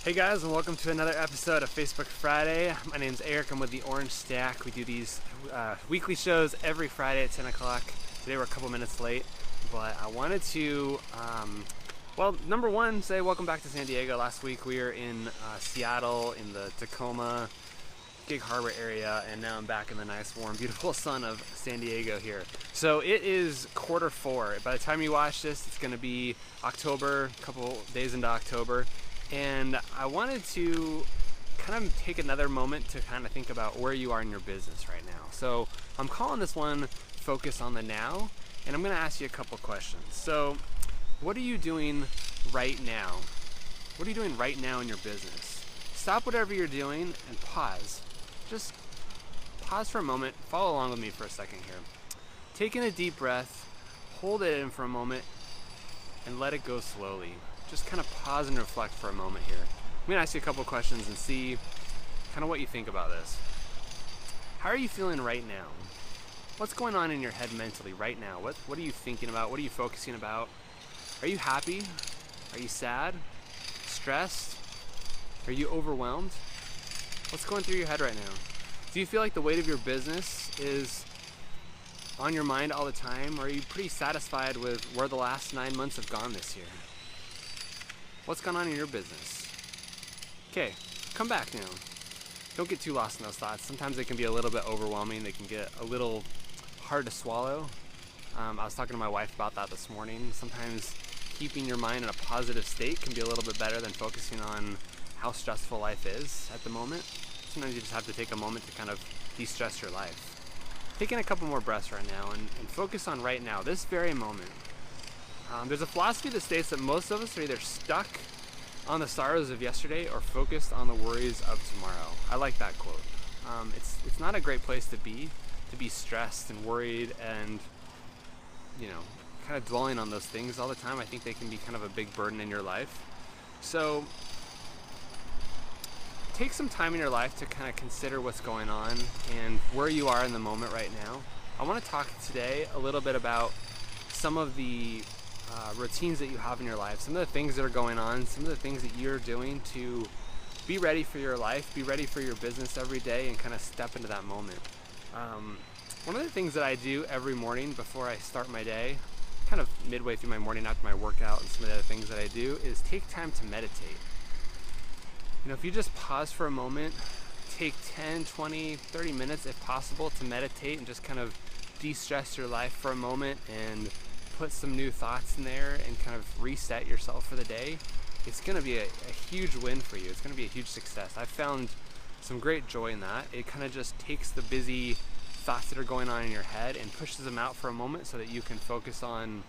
Hey guys, and welcome to another episode of Facebook Friday. My name's Eric. I'm with the Orange Stack. We do these weekly shows every Friday at 10 o'clock. Today we're a couple minutes late, but I wanted to, number one, say welcome back to San Diego. Last week we were in Seattle, in the Tacoma, Gig Harbor area, and now I'm back in the nice, warm, beautiful sun of San Diego here. So it is Q4. By the time you watch this, it's going to be October, a couple days into October. And I wanted to kind of take another moment to kind of think about where you are in your business right now. So I'm calling this one Focus on the Now, and I'm going to ask you a couple questions. So what are you doing right now? What are you doing right now in your business? Stop whatever you're doing and pause. Just pause for a moment. Follow along with me for a second here. Take in a deep breath, hold it in for a moment, and let it go slowly. Just kind of pause and reflect for a moment here. I'm gonna ask you a couple questions and see kind of what you think about this. How are you feeling right now? What's going on in your head mentally right now? What are you thinking about? What are you focusing about? Are you happy? Are you sad? Stressed? Are you overwhelmed? What's going through your head right now? Do you feel like the weight of your business is on your mind all the time? Or are you pretty satisfied with where the last 9 months have gone this year? What's going on in your business? Okay, come back now. Don't get too lost in those thoughts. Sometimes they can be a little bit overwhelming. They can get a little hard to swallow. I was talking to my wife about that this morning. Sometimes keeping your mind in a positive state can be a little bit better than focusing on how stressful life is at the moment. Sometimes you just have to take a moment to kind of de-stress your life. Taking a couple more breaths right now and focus on right now, this very moment. There's a philosophy that states that most of us are either stuck on the sorrows of yesterday or focused on the worries of tomorrow. I like that quote. It's not a great place to be stressed and worried and, kind of dwelling on those things all the time. I think they can be kind of a big burden in your life. So take some time in your life to kind of consider what's going on and where you are in the moment right now. I want to talk today a little bit about some of the routines that you have in your life, some of the things that are going on, some of the things that you're doing to be ready for your life, be ready for your business every day, and kind of step into that moment. One of the things that I do every morning before I start my day, kind of midway through my morning after my workout and some of the other things that I do, is take time to meditate. If you just pause for a moment, take 10, 20, 30 minutes if possible to meditate and just kind of de-stress your life for a moment and put some new thoughts in there and kind of reset yourself for the day, it's going to be a huge win for you. It's going to be a huge success. I've found some great joy in that. It kind of just takes the busy thoughts that are going on in your head and pushes them out for a moment so that you can focus on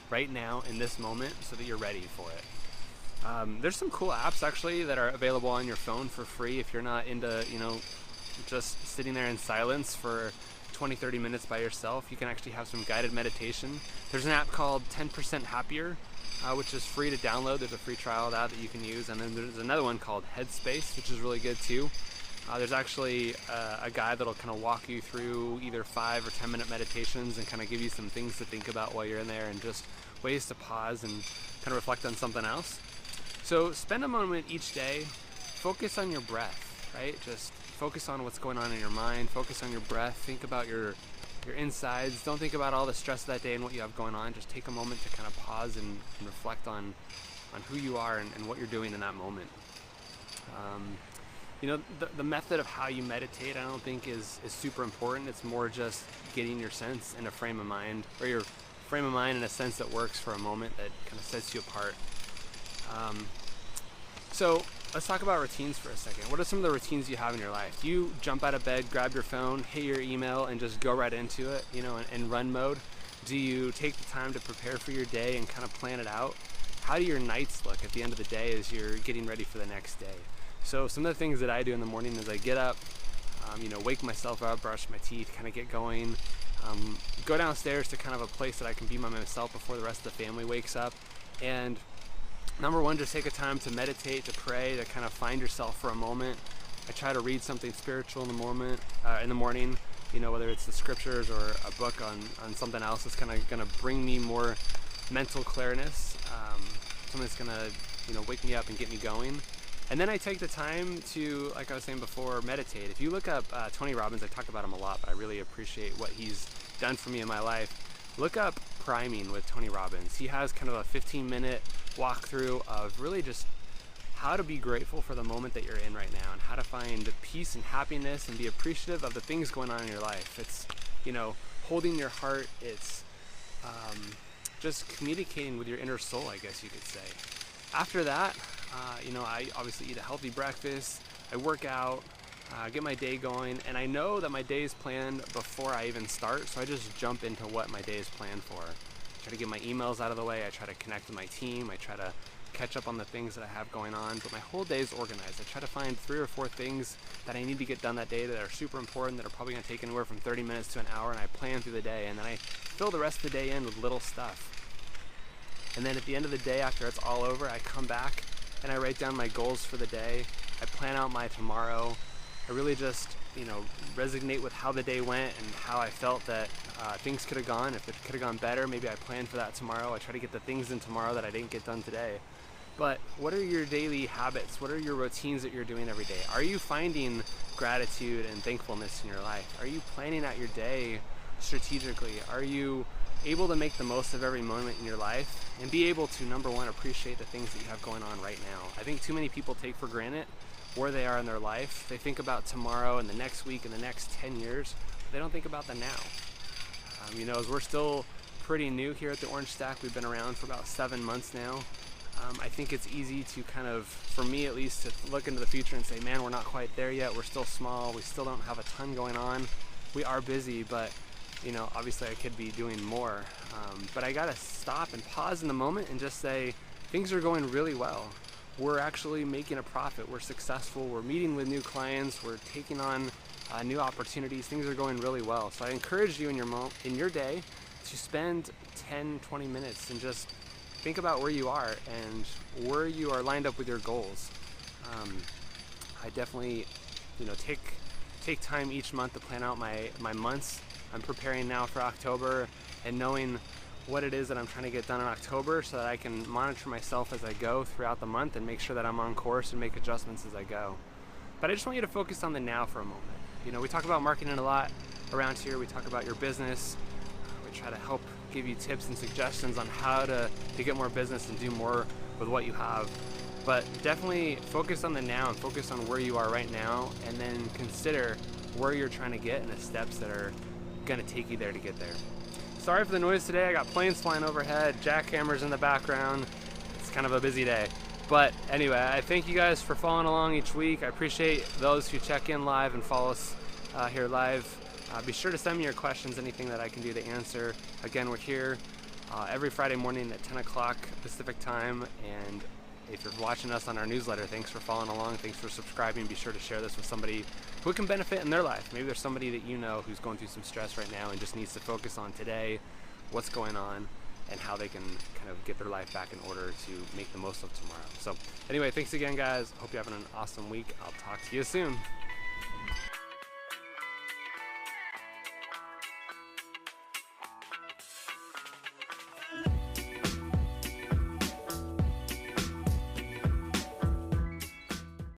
right now in this moment so that you're ready for it. There's some cool apps actually that are available on your phone for free if you're not into, just sitting there in silence for 20-30 minutes by yourself. You can actually have some guided meditation. There's an app called 10% Happier, which is free to download. There's a free trial of that you can use. And then there's another one called Headspace, which is really good too. There's actually a guy that'll kind of walk you through either 5 or 10 minute meditations and kind of give you some things to think about while you're in there and just ways to pause and kind of reflect on something else. So spend a moment each day, focus on your breath, right? Just focus on what's going on in your mind, focus on your breath, think about your insides. Don't think about all the stress of that day and what you have going on. Just take a moment to kind of pause and reflect on who you are and what you're doing in that moment. The method of how you meditate I don't think is super important. It's more just getting your sense in a frame of mind, or your frame of mind in a sense that works for a moment that kind of sets you apart. So let's talk about routines for a second. What are some of the routines you have in your life? Do you jump out of bed, grab your phone, hit your email, and just go right into it, in run mode? Do you take the time to prepare for your day and kind of plan it out? How do your nights look at the end of the day as you're getting ready for the next day? So some of the things that I do in the morning is I get up, wake myself up, brush my teeth, kind of get going, go downstairs to kind of a place that I can be by myself before the rest of the family wakes up. And number one, just take a time to meditate, to pray, to kind of find yourself for a moment. I try to read something spiritual in the morning, whether it's the scriptures or a book on something else that's kind of going to bring me more mental clearness. Something that's going to wake me up and get me going. And then I take the time to, like I was saying before, meditate. If you look up Tony Robbins, I talk about him a lot, but I really appreciate what he's done for me in my life. Look up Priming with Tony Robbins. He has kind of a 15-minute walkthrough of really just how to be grateful for the moment that you're in right now, and how to find peace and happiness and be appreciative of the things going on in your life. It's, holding your heart. It's just communicating with your inner soul, I guess you could say. After that, I obviously eat a healthy breakfast, I work out, get my day going, and I know that my day is planned before I even start, so I just jump into what my day is planned for. I try to get my emails out of the way, I try to connect with my team, I try to catch up on the things that I have going on, but my whole day is organized. I try to find 3 or 4 things that I need to get done that day that are super important, that are probably going to take anywhere from 30 minutes to an hour, and I plan through the day, and then I fill the rest of the day in with little stuff. And then at the end of the day, after it's all over, I come back and I write down my goals for the day. I plan out my tomorrow. I really just, resonate with how the day went and how I felt that things could have gone. If it could have gone better, maybe I plan for that tomorrow. I try to get the things in tomorrow that I didn't get done today. But what are your daily habits? What are your routines that you're doing every day? Are you finding gratitude and thankfulness in your life? Are you planning out your day strategically? Are you able to make the most of every moment in your life and be able to, number one, appreciate the things that you have going on right now? I think too many people take for granted where they are in their life. They think about tomorrow and the next week and the next 10 years, but they don't think about the now. As we're still pretty new here at the Orange Stack, we've been around for about 7 months now. I think it's easy to kind of, for me at least, to look into the future and say, man, we're not quite there yet. We're still small. We still don't have a ton going on. We are busy, but obviously I could be doing more. But I gotta stop and pause in the moment and just say, things are going really well. We're actually making a profit. We're successful. We're meeting with new clients. We're taking on new opportunities. Things are going really well. So I encourage you in your day to spend 10, 20 minutes and just think about where you are and where you are lined up with your goals. I definitely, take time each month to plan out my months. I'm preparing now for October and knowing what it is that I'm trying to get done in October so that I can monitor myself as I go throughout the month and make sure that I'm on course and make adjustments as I go. But I just want you to focus on the now for a moment. We talk about marketing a lot around here. We talk about your business. We try to help give you tips and suggestions on how to get more business and do more with what you have. But definitely focus on the now and focus on where you are right now, and then consider where you're trying to get and the steps that are going to take you there to get there. Sorry for the noise today. I got planes flying overhead, jackhammers in the background. It's kind of a busy day. But anyway, I thank you guys for following along each week. I appreciate those who check in live and follow us here live. Be sure to send me your questions, anything that I can do to answer. Again, we're here every Friday morning at 10 o'clock Pacific time. And if you're watching us on our newsletter, thanks for following along. Thanks for subscribing. Be sure to share this with somebody who can benefit in their life. Maybe there's somebody that who's going through some stress right now and just needs to focus on today, what's going on, and how they can kind of get their life back in order to make the most of tomorrow. So anyway, thanks again, guys. Hope you're having an awesome week. I'll talk to you soon.